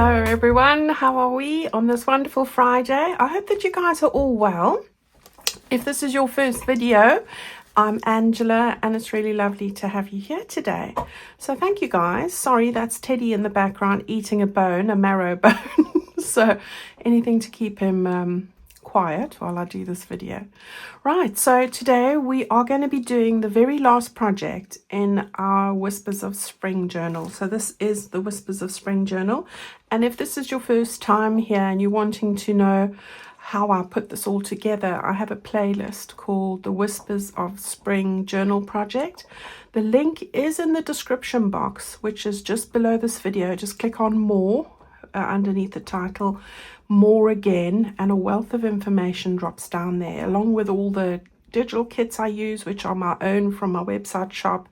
Hello everyone, how are we on this wonderful Friday? I hope that you guys are all well. If this is your first video, I'm Angela and it's really lovely to have you here today. So thank you guys. Sorry, that's Teddy in the background eating a bone, a marrow bone. So anything to keep him quiet while I do this video. Right, so today we are going to be doing the very last project in our Whispers of Spring journal. So this is the Whispers of Spring journal, and if this is your first time here and you're wanting to know how I put this all together, I have a playlist called the Whispers of Spring journal project. The link is in the description box, which is just below this video. Just click on more underneath the title, more again, and a wealth of information drops down there along with all the digital kits I use, which are my own from my website shop.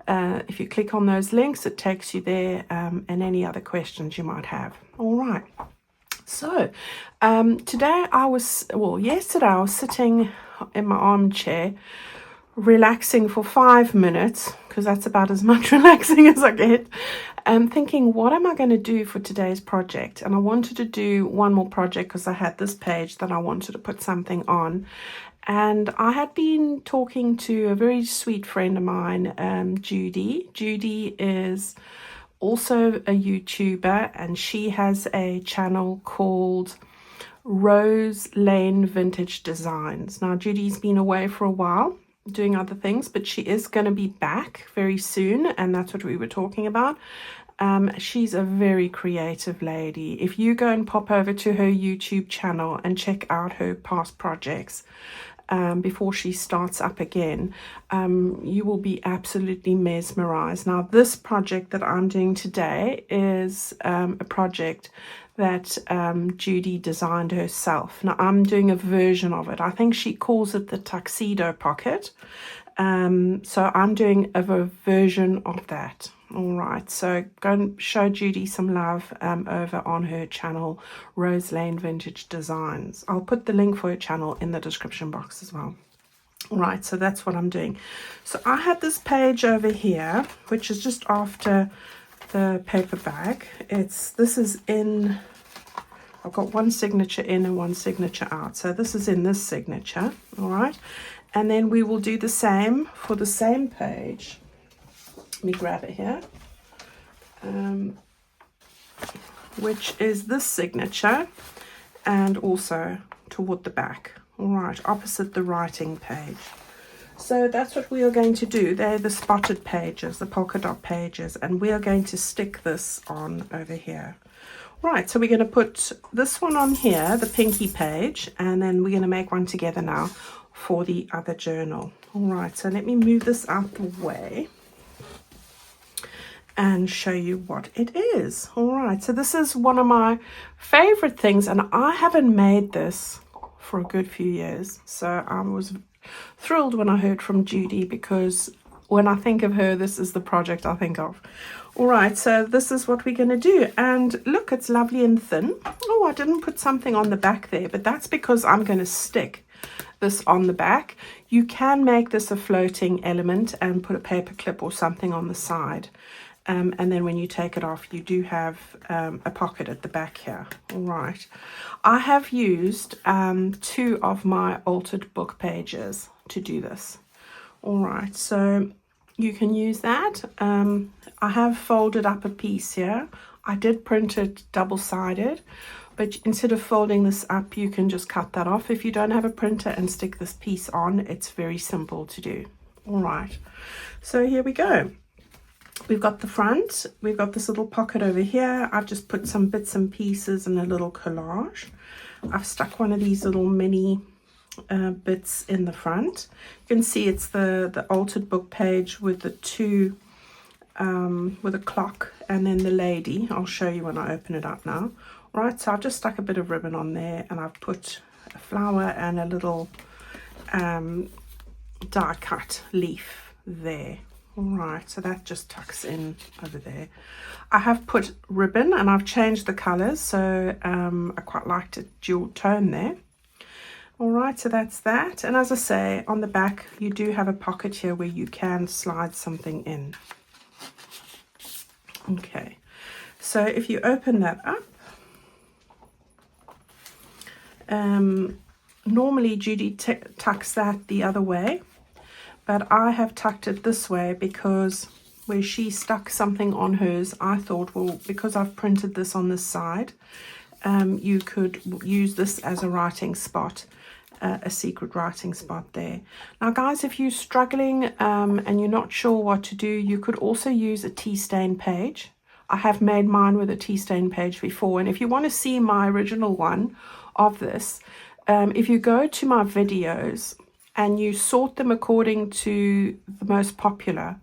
If you click on those links, it takes you there, and any other questions you might have. All right, so yesterday I was sitting in my armchair relaxing for 5 minutes, because that's about as much relaxing as I get, thinking, what am I going to do for today's project? And I wanted to do one more project because I had this page that I wanted to put something on. And I had been talking to a very sweet friend of mine, Judy. Judy is also a YouTuber, and she has a channel called Rose Lane Vintage Designs. Now, Judy's been away for a while doing other things, but she is going to be back very soon, and that's what we were talking about. She's a very creative lady. If you go and pop over to her YouTube channel and check out her past projects before she starts up again, you will be absolutely mesmerized. Now, this project that I'm doing today is a project that Judy designed herself. Now, I'm doing a version of it. I think she calls it the Tuxedo Pocket. So I'm doing a version of that. All right, so go and show Judy some love over on her channel, Rose Lane Vintage Designs. I'll put the link for her channel in the description box as well. All right, so that's what I'm doing. So I had this page over here, which is just after the paper bag. This is in, I've got one signature in and one signature out. So this is in this signature, all right? And then we will do the same for the same page. Let me grab it here, which is this signature, and also toward the back, all right, opposite the writing page. So that's what we are going to do. They're the spotted pages, the polka dot pages, and we are going to stick this on over here. Right, so we're going to put this one on here, the pinky page, and then we're going to make one together now for the other journal. All right, so let me move this out the way and show you what it is. All right, so this is one of my favorite things, and I haven't made this for a good few years. So I was thrilled when I heard from Judy, because when I think of her, this is the project I think of. All right, so this is what we're going to do. And look, it's lovely and thin. Oh, I didn't put something on the back there, but that's because I'm going to stick this on the back. You can make this a floating element and put a paper clip or something on the side. And then when you take it off, you do have a pocket at the back here. All right. I have used 2 of my altered book pages to do this. All right, so you can use that. I have folded up a piece here. I did print it double-sided, but instead of folding this up, you can just cut that off if you don't have a printer and stick this piece on. It's very simple to do. All right, so here we go. We've got the front, we've got this little pocket over here. I've just put some bits and pieces in a little collage. I've stuck one of these little mini bits in the front. You can see it's the altered book page with the 2 with a clock and then the lady. I'll show you when I open it up now. Right, so I've just stuck a bit of ribbon on there, and I've put a flower and a little die cut leaf there. All right, so that just tucks in over there. I have put ribbon and I've changed the colors, so I quite liked it dual tone there. All right, so that's that. And as I say, on the back, you do have a pocket here where you can slide something in. Okay, so if you open that up, Normally Judy tucks that the other way, but I have tucked it this way because where she stuck something on hers, I thought, well, because I've printed this on this side, you could use this as a writing spot, a secret writing spot there. Now guys, if you're struggling and you're not sure what to do, you could also use a tea stain page. I have made mine with a tea stain page before, and if you want to see my original one of this, if you go to my videos and you sort them according to the most popular,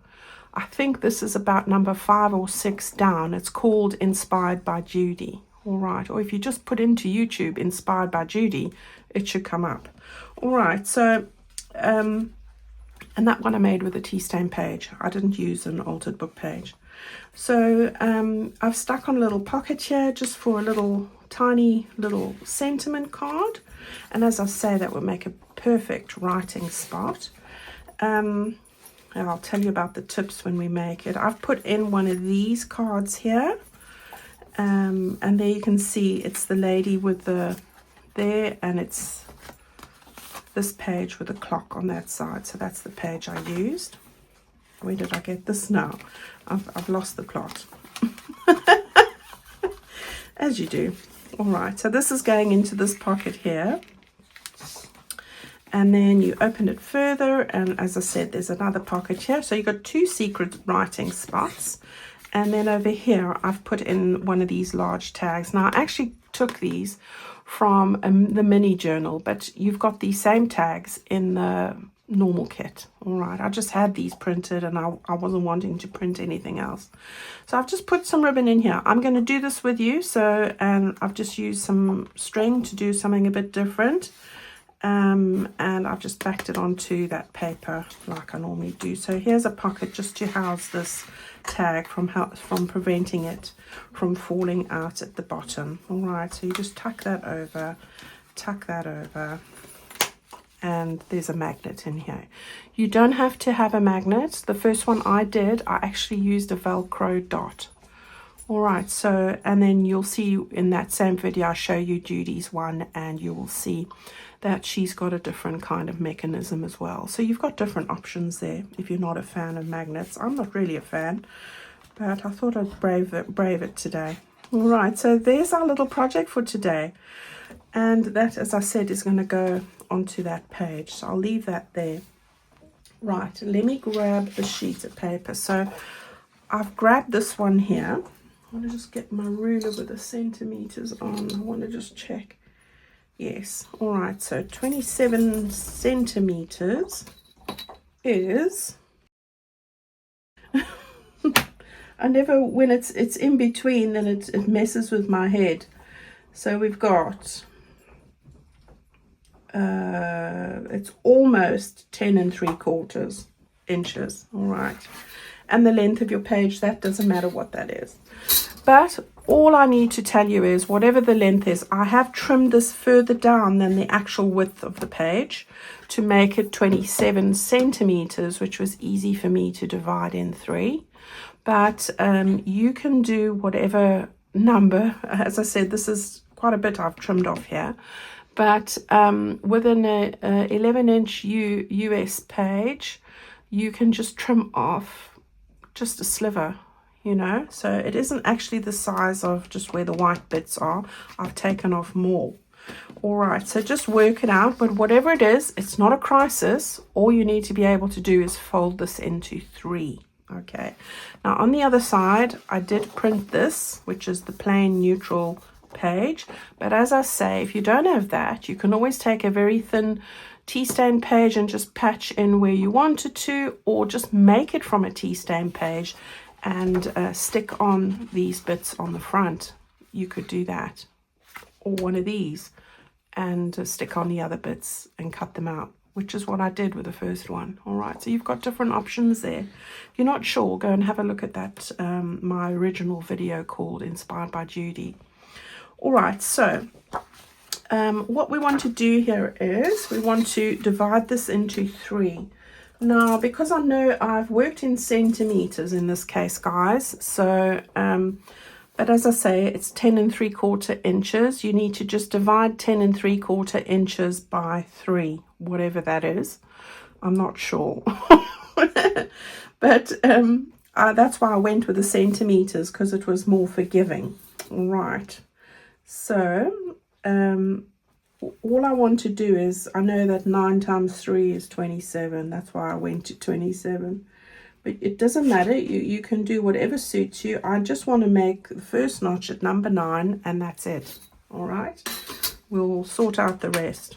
I think this is about number 5 or 6 down. It's called Inspired by Judy. All right, or if you just put into YouTube Inspired by Judy, it should come up. All right, so and that one I made with a tea stain page. I didn't use an altered book page. So I've stuck on a little pocket here just for a little tiny little sentiment card, and as I say, that would make a perfect writing spot. And I'll tell you about the tips when we make it. I've put in one of these cards here, and there you can see it's the lady with the there, and it's this page with a clock on that side. So that's the page I used. Where did I get this now? I've lost the plot. As you do. All right, so this is going into this pocket here, and then you open it further, and as I said, there's another pocket here. So you've got 2 secret writing spots, and then over here I've put in one of these large tags. Now I actually took these from the mini journal, but you've got these same tags in the normal kit. All right, I just had these printed, and I wasn't wanting to print anything else, so I've just put some ribbon in here. I'm going to do this with you, so and I've just used some string to do something a bit different, and I've just backed it onto that paper like I normally do. So here's a pocket just to house this tag from preventing it from falling out at the bottom. All right, so you just tuck that over, and there's a magnet in here. You don't have to have a magnet. The first one I did, I actually used a Velcro dot. All right, so, and then you'll see in that same video, I show you Judy's one, and you will see that she's got a different kind of mechanism as well. So you've got different options there if you're not a fan of magnets. I'm not really a fan, but I thought I'd brave it today. All right, so there's our little project for today. And that, as I said, is going to go onto that page. So I'll leave that there. Right, let me grab a sheet of paper. So I've grabbed this one here. I want to just get my ruler with the centimeters on. I want to just check. Yes, all right, so 27 centimeters is... I never, when it's in between, then it messes with my head. So we've got... it's almost 10 3/4 inches. All right, and the length of your page, that doesn't matter what that is, but all I need to tell you is whatever the length is, I have trimmed this further down than the actual width of the page to make it 27 centimeters, which was easy for me to divide in 3. But you can do whatever number. As I said, this is quite a bit I've trimmed off here. But within a 11-inch US page, you can just trim off just a sliver, you know. So it isn't actually the size of just where the white bits are. I've taken off more. All right, so just work it out. But whatever it is, it's not a crisis. All you need to be able to do is fold this into 3. Okay. Now on the other side, I did print this, which is the plain neutral page, but as I say, if you don't have that, you can always take a very thin tea stain page and just patch in where you want it to, or just make it from a tea stain page and stick on these bits on the front. You could do that, or one of these and stick on the other bits and cut them out, which is what I did with the first one. All right, so you've got different options there. If you're not sure, go and have a look at that my original video called Inspired by Judy. All right, so what we want to do here is we want to divide this into 3. Now, because I know I've worked in centimeters in this case, guys, so But as I say, it's 10 3/4 inches. You need to just divide 10 3/4 inches by 3, whatever that is. I'm not sure. But that's why I went with the centimeters, because it was more forgiving. All right. So all I want to do is, I know that 9 times 3 is 27. That's why I went to 27. But it doesn't matter. You can do whatever suits you. I just want to make the first notch at number 9, and that's it. All right. We'll sort out the rest.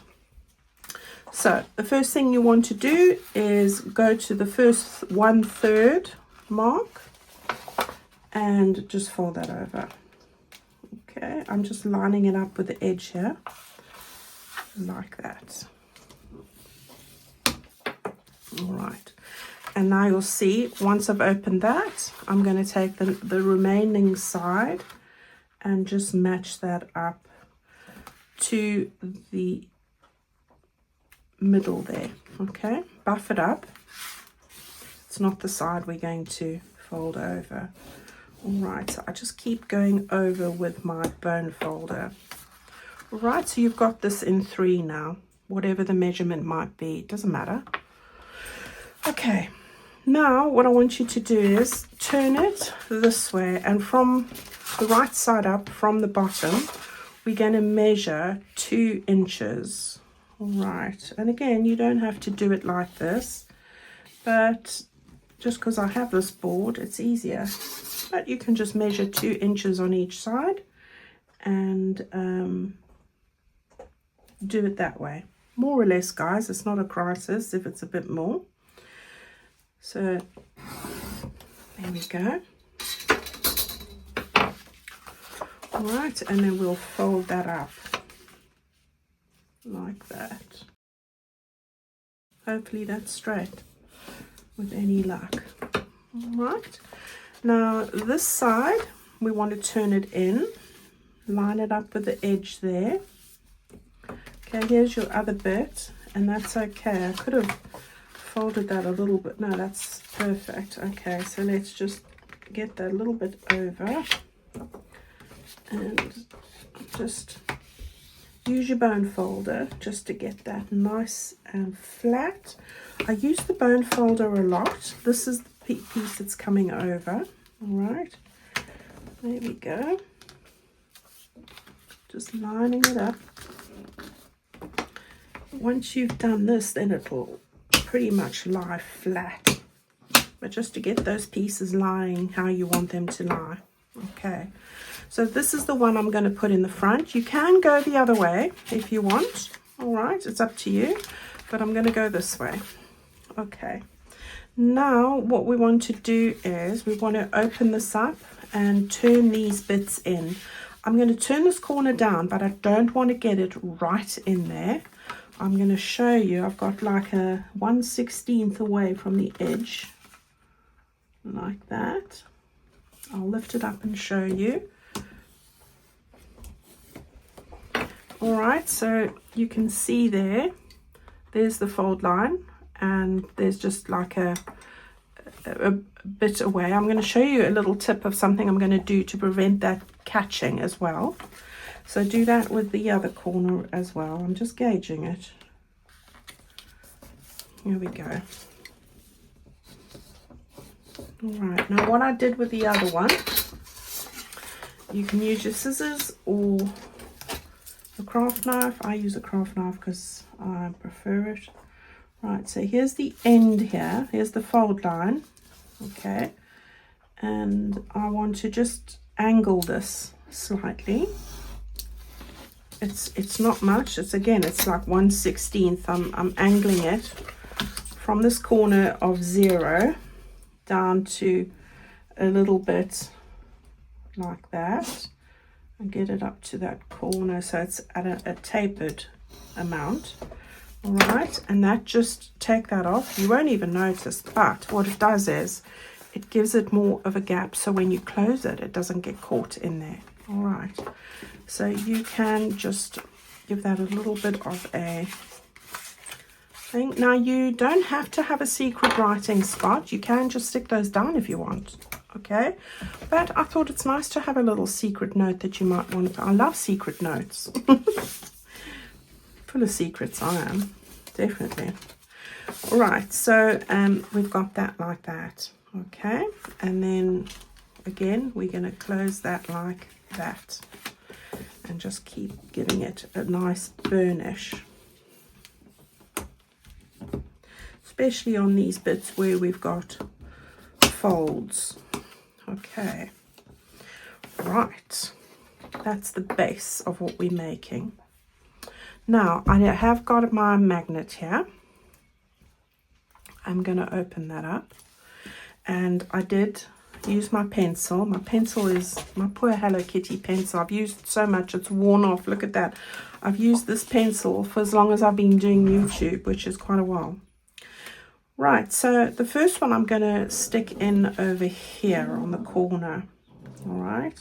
So the first thing you want to do is go to the first 1/3 mark and just fold that over. Okay, I'm just lining it up with the edge here, like that. All right, and now you'll see, once I've opened that, I'm going to take the remaining side and just match that up to the middle there. Okay, buff it up. It's not the side we're going to fold over. All right, so I just keep going over with my bone folder. All right, so you've got this in 3 now, whatever the measurement might be, it doesn't matter. Okay, now what I want you to do is turn it this way, and from the right side up, from the bottom, we're going to measure 2 inches. All right, and again, you don't have to do it like this, but just because I have this board, it's easier. But you can just measure 2 inches on each side and do it that way. More or less, guys, it's not a crisis if it's a bit more. So there we go. All right, and then we'll fold that up like that. Hopefully that's straight with any luck. All right, now this side we want to turn it in, line it up with the edge there. Okay, here's your other bit, and that's okay. I could have folded that a little bit. No, that's perfect. Okay, so let's just get that a little bit over and just use your bone folder just to get that nice and flat. I use the bone folder a lot. This is the piece that's coming over. All right, there we go. Just lining it up. Once you've done this, then it'll pretty much lie flat. But just to get those pieces lying how you want them to lie. Okay, so this is the one I'm going to put in the front. You can go the other way if you want. All right, it's up to you, but I'm going to go this way. Okay, now what we want to do is we want to open this up and turn these bits in. I'm going to turn this corner down, but I don't want to get it right in there. I'm going to show you. I've got like a 1/16 away from the edge, like that. I'll lift it up and show you. All right, so you can see there's the fold line, and there's just like a bit away. I'm going to show you a little tip of something I'm going to do to prevent that catching as well. So do that with the other corner as well. I'm just gauging it. Here we go. All right, now what I did with the other one, you can use your scissors or a craft knife. I use a craft knife because I prefer it. Right, so here's the end here. Here's the fold line. Okay, and I want to just angle this slightly. It's not much. It's like 1/16. I'm angling it from this corner of 0 down to a little bit like that, and get it up to that corner so it's at a tapered amount. All right, and that, just take that off. You won't even notice, but what it does is it gives it more of a gap, so when you close it, it doesn't get caught in there. All right, so you can just give that a little bit of a thing. Now, you don't have to have a secret writing spot. You can just stick those down if you want. okay? But I thought it's nice to have a little secret note that you might want. I love secret notes. Full of secrets I am, definitely. All right, so we've got that like that, okay? And then again, we're going to close that like that and just keep giving it a nice burnish, especially on these bits where we've got folds. Okay, right, that's the base of what we're making. Now I have got my magnet here. I'm going to open that up, and I did use my pencil. My pencil is my poor Hello Kitty pencil. I've used so much it's worn off. Look at that. I've used this pencil for as long as I've been doing YouTube, which is quite a while. Right, so the first one I'm going to stick in over here on the corner. All right,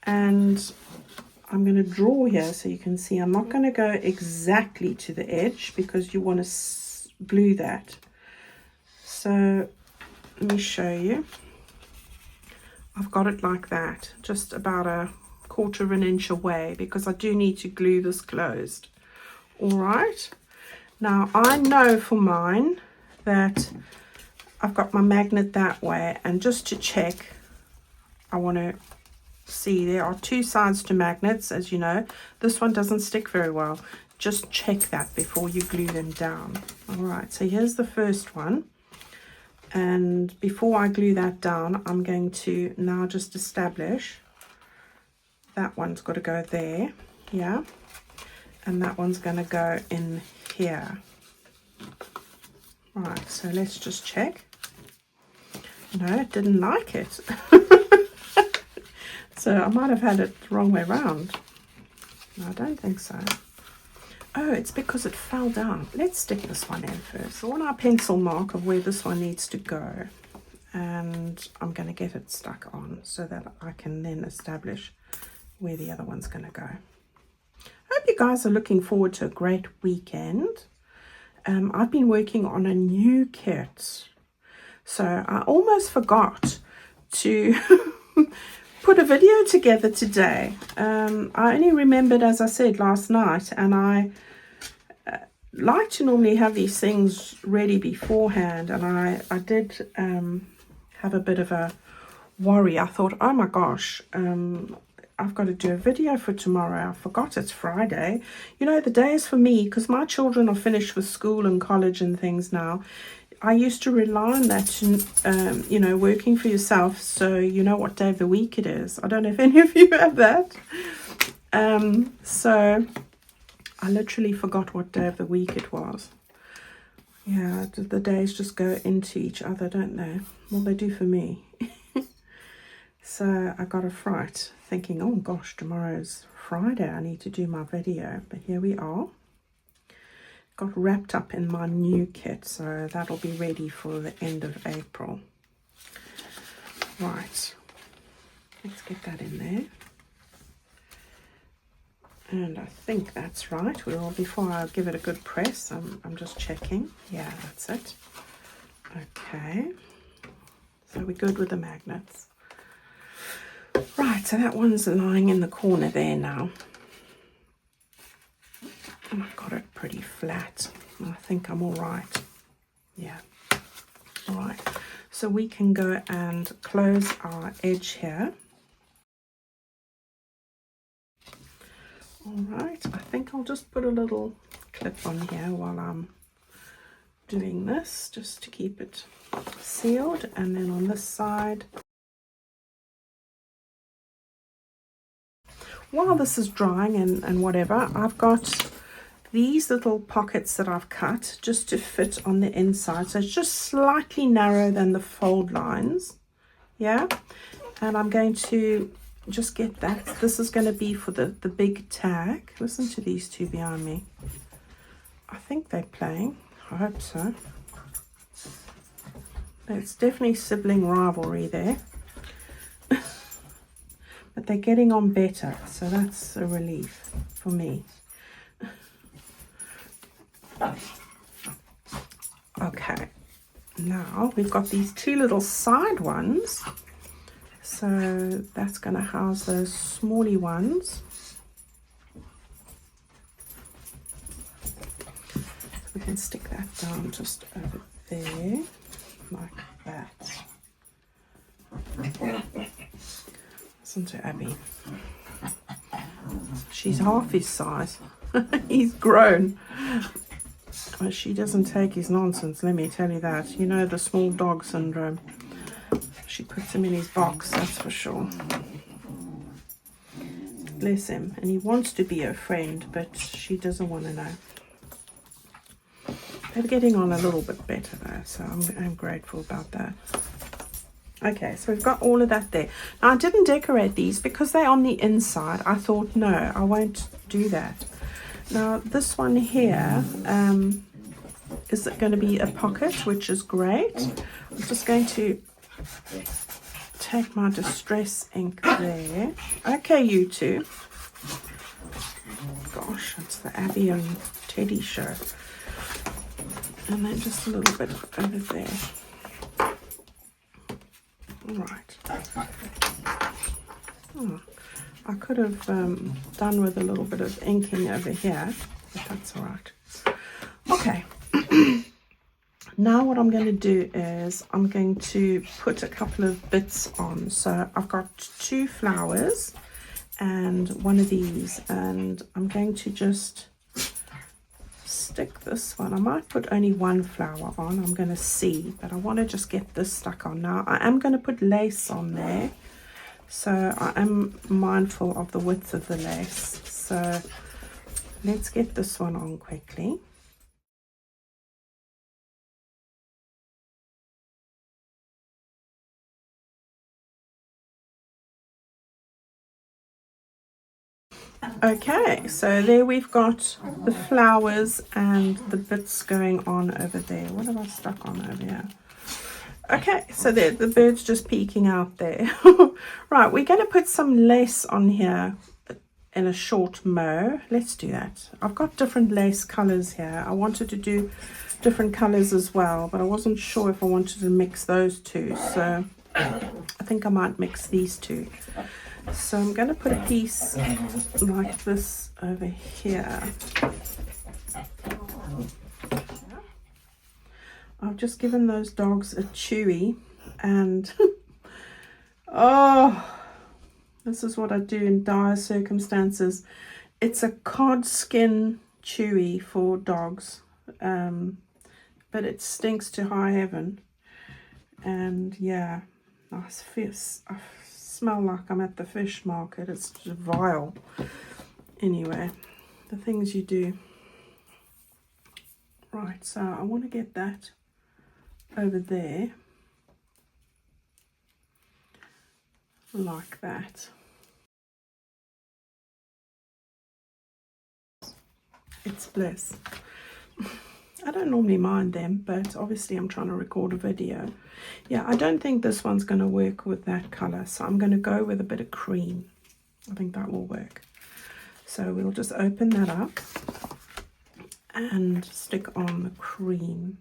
and I'm going to draw here so you can see. I'm not going to go exactly to the edge because you want to glue that. So let me show you. I've got it like that, just about a 1/4 inch away, because I do need to glue this closed. All right, now I know for mine that I've got my magnet that way, and just to check, I want to see there are 2 sides to magnets, as you know. This one doesn't stick very well. Just check that before you glue them down. All right, so here's the first one, and before I glue that down, I'm going to now just establish that one's got to go there, yeah, and that one's going to go in here. Right, so let's just check. No, it didn't like it. So I might have had it the wrong way around. No, I don't think so. Oh, it's because it fell down. Let's stick this one in first. So I want our pencil mark of where this one needs to go. And I'm going to get it stuck on so that I can then establish where the other one's going to go. I hope you guys are looking forward to a great weekend. I've been working on a new kit. So I almost forgot to put a video together today. I only remembered, as I said, last night, and I like to normally have these things ready beforehand, and I did have a bit of a worry. I thought, oh my gosh, I've got to do a video for tomorrow. I forgot it's Friday. You know, the days for me, because my children are finished with school and college and things now, I used to rely on that to, you know, working for yourself, so you know what day of the week it is. I don't know if any of you have that. So I literally forgot what day of the week it was. Yeah, the days just go into each other, don't they? Well, they do for me. So I got a fright, thinking, oh gosh, tomorrow's Friday, I need to do my video. But here we are. Got wrapped up in my new kit, so that'll be ready for the end of April. Right, let's get that in there. And I think that's right. We're all, before I give it a good press, I'm just checking. Yeah, that's it. Okay, so we're good with the magnets. Right, so that one's lying in the corner there now. And I've got it pretty flat. I think I'm all right. Yeah. All right. So we can go and close our edge here. All right. I think I'll just put a little clip on here while I'm doing this, just to keep it sealed. And then on this side, while this is drying and whatever, I've got these little pockets that I've cut just to fit on the inside. So it's just slightly narrower than the fold lines. Yeah. And I'm going to just get that. This is going to be for the big tag. Listen to these two behind me. I think they're playing. I hope so. It's definitely sibling rivalry there. But they're getting on better, so that's a relief for me. Okay, now we've got these two little side ones. So that's going to house those smally ones. We can stick that down just over there, like that. Listen to Abby. She's half his size. He's grown. But she doesn't take his nonsense, let me tell you that. You know, the small dog syndrome. She puts him in his box, that's for sure. Bless him. And he wants to be her friend, but she doesn't want to know. They're getting on a little bit better though, so I'm grateful about that. Okay, so we've got all of that there. Now, I didn't decorate these because they're on the inside. I thought, no, I won't do that. Now, this one here is going to be a pocket, which is great. I'm just going to take my distress ink there. Okay, you two. Gosh, it's the Abby and Teddy show. And then just a little bit over there. All right. Oh, I could have done with a little bit of inking over here, but that's all right. Okay. Now what I'm going to do is I'm going to put a couple of bits on. So I've got 2 flowers and one of these, and I'm going to just stick this one. I might put only 1 flower on. I'm going to see, but I want to just get this stuck on. Now I am going to put lace on there, so I am mindful of the width of the lace. So let's get this one on quickly. Okay, so there we've got the flowers and the bits going on over there. What have I stuck on over here? Okay, so there, the bird's just peeking out there. Right, we're going to put some lace on here in a short mow. Let's do that. I've got different lace colors here. I wanted to do different colors as well, but I wasn't sure if I wanted to mix those two. So I think I might mix these two. So I'm going to put a piece like this over here. I've just given those dogs a chewy, and oh, this is what I do in dire circumstances. It's a cod skin chewy for dogs, but it stinks to high heaven. And yeah, nice fish. I smell like I'm at the fish market. It's just vile. Anyway, the things you do. Right, so I want to get that over there like that. It's bliss. I don't normally mind them, but obviously I'm trying to record a video. Yeah, I don't think this one's going to work with that color, so I'm going to go with a bit of cream. I think that will work. So we'll just open that up and stick on the cream.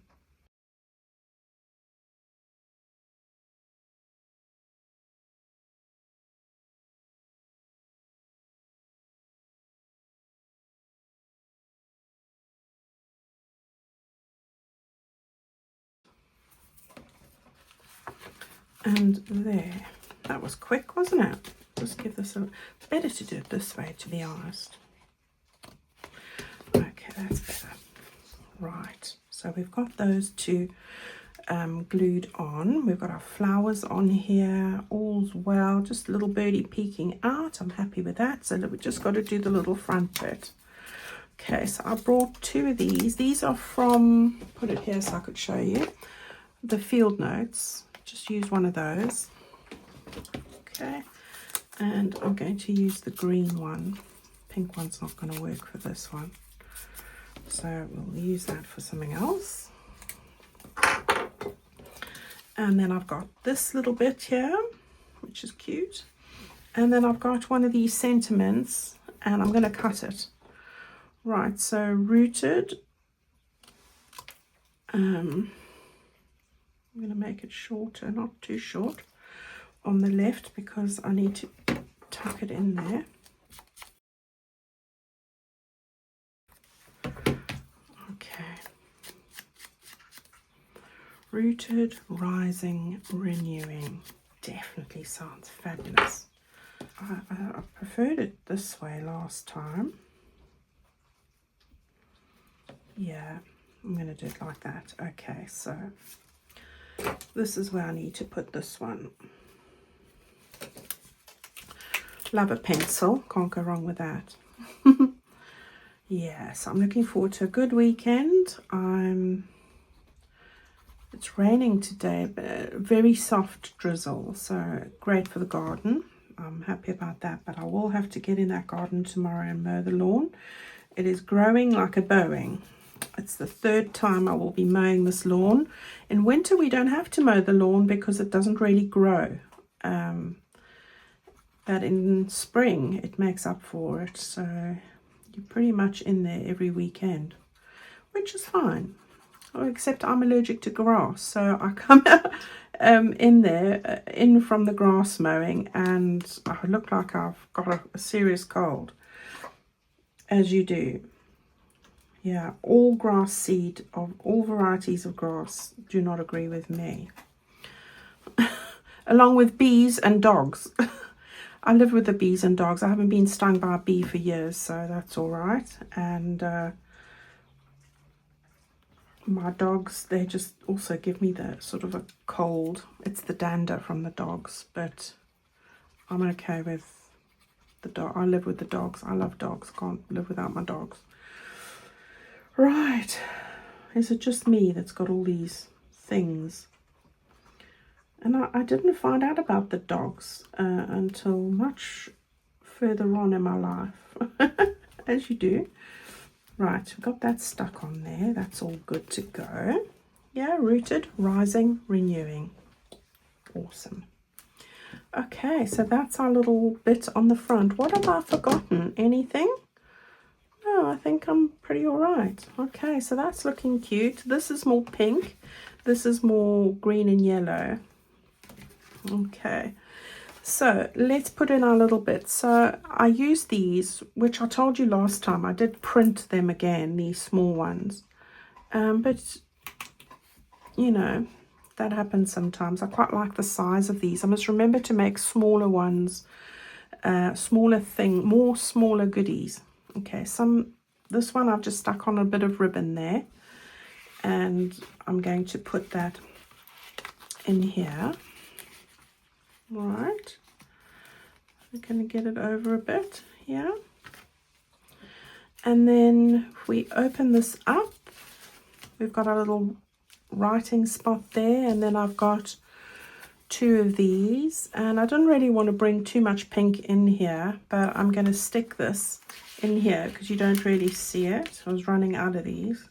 And there, that was quick, wasn't it? Just give this a, it's better to do it this way, to be honest. Okay, that's better. Right, so we've got those two glued on. We've got our flowers on here, all's well, just a little birdie peeking out. I'm happy with that. So we've just got to do the little front bit. Okay, so I brought 2 of these. These are from, put it here so I could show you, the Field Notes. Just use one of those. Okay, and I'm going to use the green one. Pink one's not going to work for this one, so we'll use that for something else. And then I've got this little bit here, which is cute. And then I've got one of these sentiments, and I'm going to cut it. Right, so rooted. I'm going to make it shorter, not too short. on the left because I need to tuck it in there. Okay. Rooted, rising, renewing. Definitely sounds fabulous. I preferred it this way last time. Yeah, I'm going to do it like that. Okay, so this is where I need to put this one. Love a pencil. Can't go wrong with that. Yeah, so I'm looking forward to a good weekend. It's raining today, but a very soft drizzle, so great for the garden. I'm happy about that, but I will have to get in that garden tomorrow and mow the lawn. It is growing like a Boeing. It's the third time I will be mowing this lawn. In winter, we don't have to mow the lawn because it doesn't really grow. But in spring, it makes up for it. So you're pretty much in there every weekend, which is fine. Except I'm allergic to grass, so I come in from the grass mowing, and I look like I've got a serious cold, as you do. Yeah, all grass seed of all varieties of grass do not agree with me. Along with bees and dogs. I live with the bees and dogs. I haven't been stung by a bee for years, so that's all right. And my dogs, they just also give me the sort of a cold. It's the dander from the dogs, but I'm okay with the dog. I live with the dogs. I love dogs. Can't live without my dogs. Right. Is it just me that's got all these things? And I didn't find out about the dogs until much further on in my life, as you do. Right, we've got that stuck on there. That's all good to go. Yeah, rooted, rising, renewing. Awesome. Okay, so that's our little bit on the front. What have I forgotten? Anything? No, I think I'm pretty all right. Okay, so that's looking cute. This is more pink. This is more green and yellow. Okay. So let's put in our little bits. So I use these, which I told you last time. I did print them again, these small ones. But, you know, that happens sometimes. I quite like the size of these. I must remember to make smaller ones, smaller goodies. Okay, this one I've just stuck on a bit of ribbon there. And I'm going to put that in here. Right, we're going to get it over a bit here, and then if we open this up, we've got a little writing spot there, and then I've got two of these, and I don't really want to bring too much pink in here, but I'm going to stick this in here because you don't really see it. I was running out of these.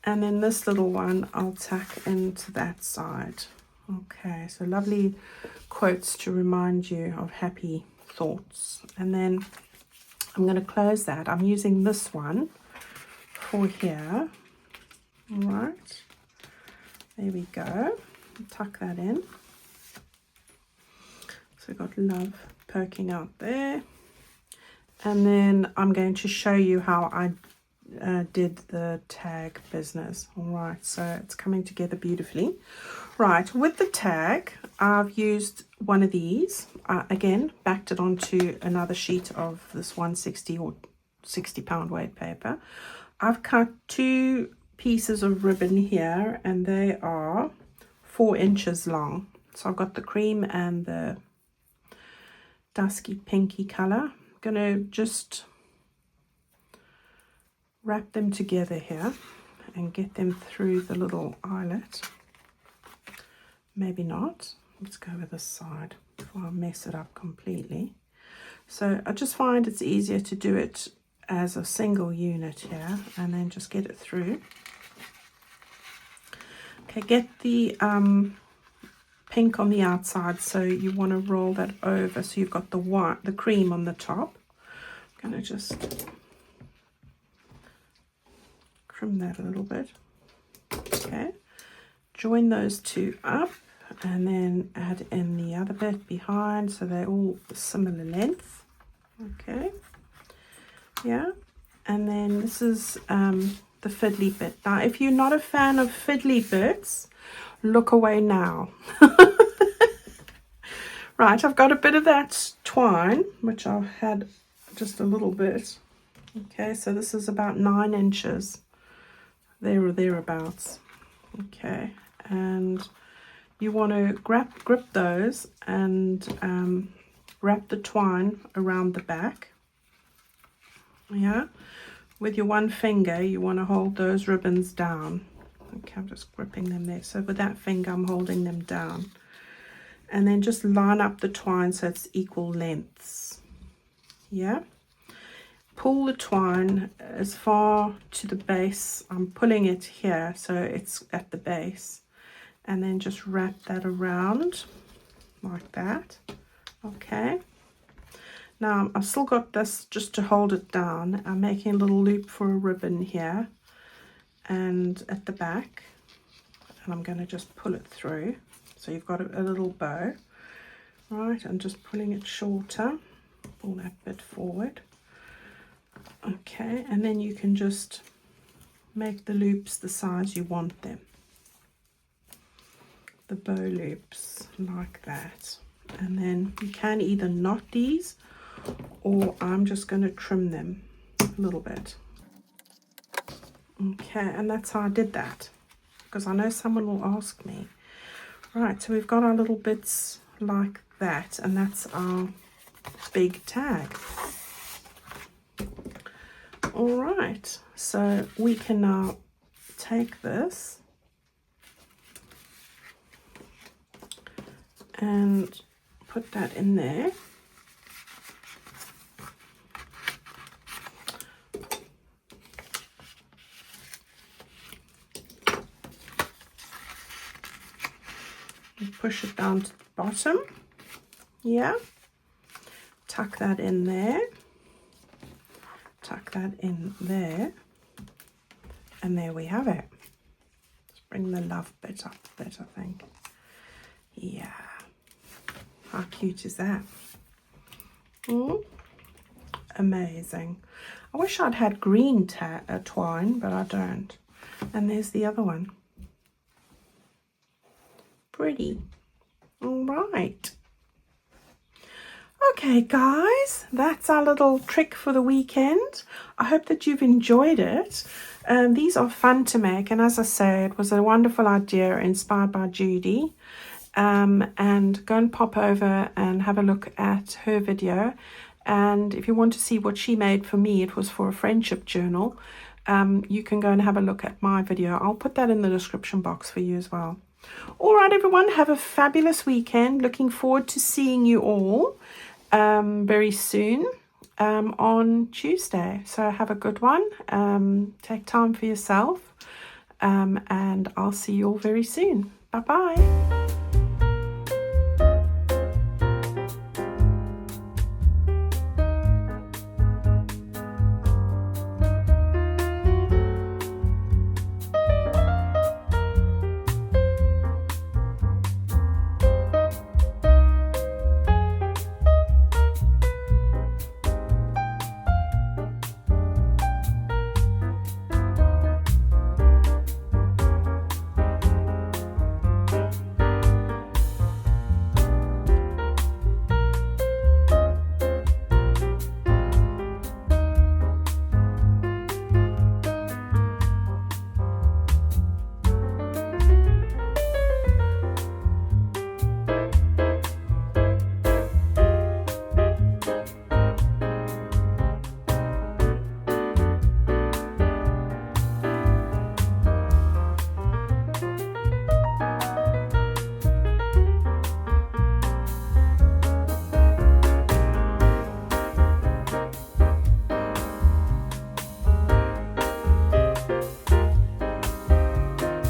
And then this little one I'll tack into that side. Okay, so lovely quotes to remind you of happy thoughts. And then I'm going to close that. I'm using this one for here. All right, there we go. Tuck that in. So we've got love poking out there. And then I'm going to show you how I did the tag business. All right, so it's coming together beautifully. Right, with the tag, I've used one of these. Again, backed it onto another sheet of this 160 or 60 pound weight paper. I've cut two pieces of ribbon here, and they are 4 inches long. So I've got the cream and the dusky pinky color. I'm gonna just wrap them together here and get them through the little eyelet. Maybe not. Let's go with this side before I mess it up completely. So I just find it's easier to do it as a single unit here and then just get it through. Okay, get the pink on the outside, so you want to roll that over so you've got the cream on the top. I'm going to just trim that a little bit. Okay, join those two up, and then add in the other bit behind so they're all similar length. Okay, yeah, and then this is the fiddly bit. Now if you're not a fan of fiddly bits, look away now. Right, I've got a bit of that twine, which I've had just a little bit. Okay, so this is about 9 inches, there or thereabouts. Okay, and you want to grip those and wrap the twine around the back. Yeah, with your one finger you want to hold those ribbons down. Okay, I'm just gripping them there. So with that finger I'm holding them down. And then just line up the twine so it's equal lengths. Yeah. Pull the twine as far to the base. I'm pulling it here so it's at the base. And then just wrap that around like that. Okay. Now I've still got this just to hold it down. I'm making a little loop for a ribbon here and at the back. And I'm going to just pull it through. So you've got a little bow, right? And just pulling it shorter, pull that bit forward. Okay, and then you can just make the loops the size you want them. The bow loops like that. And then you can either knot these or I'm just going to trim them a little bit. Okay, and that's how I did that, because I know someone will ask me. Right, so we've got our little bits like that, and that's our big tag. All right, so we can now take this and put that in there. Push it down to the bottom. Yeah, tuck that in there, tuck that in there, and there we have it. Let's bring the love bit up a bit, I think. Yeah, how cute is that? Amazing. I wish I'd had green twine, but I don't. And there's the other one. Pretty. All right. Okay, guys, that's our little trick for the weekend. I hope that you've enjoyed it. These are fun to make, and as I say, it was a wonderful idea inspired by Judy. And go and pop over and have a look at her video. And if you want to see what she made for me, it was for a friendship journal. You can go and have a look at my video. I'll put that in the description box for you as well. All right, everyone, have a fabulous weekend. Looking forward to seeing you all very soon on Tuesday. So have a good one. Take time for yourself, and I'll see you all very soon. Bye-bye.